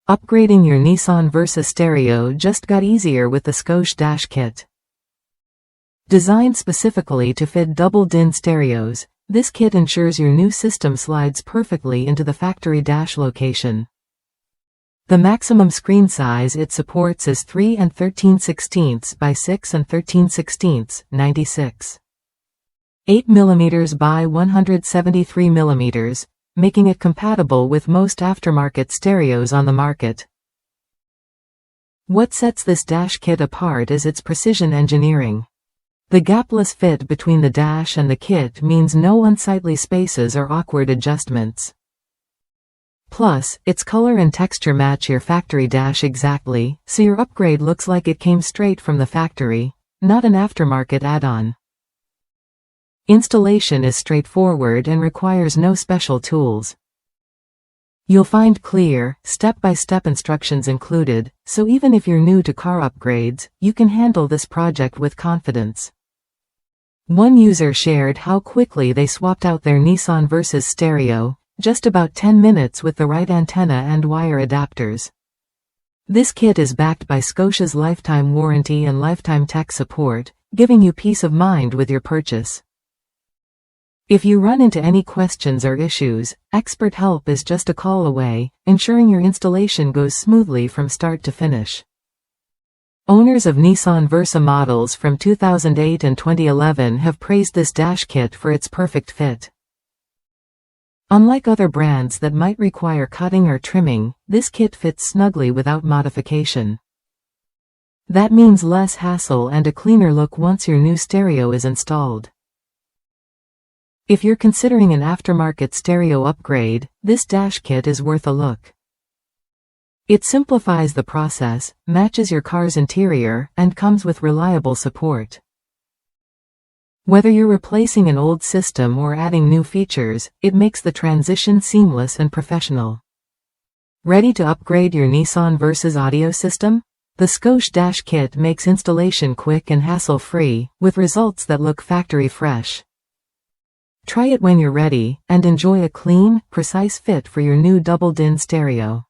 Upgrading your Nissan Versa stereo just got easier with the Scosche Dash Kit. Designed specifically to fit double-din stereos, this kit ensures your new system slides perfectly into the factory dash location. The maximum screen size it supports is 3 13/16 by 6 13/16, 96. 8 mm by 173 mm, making it compatible with most aftermarket stereos on the market. What sets this dash kit apart is its precision engineering. The gapless fit between the dash and the kit means no unsightly spaces or awkward adjustments. Plus, its color and texture match your factory dash exactly, so your upgrade looks like it came straight from the factory, not an aftermarket add-on. Installation is straightforward and requires no special tools. You'll find clear, step-by-step instructions included, so even if you're new to car upgrades, you can handle this project with confidence. One user shared how quickly they swapped out their Nissan Versa's stereo, just about 10 minutes with the right antenna and wire adapters. This kit is backed by Scosche's lifetime warranty and lifetime tech support, giving you peace of mind with your purchase. If you run into any questions or issues, expert help is just a call away, ensuring your installation goes smoothly from start to finish. Owners of Nissan Versa models from 2008 and 2011 have praised this dash kit for its perfect fit. Unlike other brands that might require cutting or trimming, this kit fits snugly without modification. That means less hassle and a cleaner look once your new stereo is installed. If you're considering an aftermarket stereo upgrade, this dash kit is worth a look. It simplifies the process, matches your car's interior, and comes with reliable support. Whether you're replacing an old system or adding new features, it makes the transition seamless and professional. Ready to upgrade your Nissan Versa's audio system? The Scosche Dash Kit makes installation quick and hassle-free, with results that look factory fresh. Try it when you're ready, and enjoy a clean, precise fit for your new double-din stereo.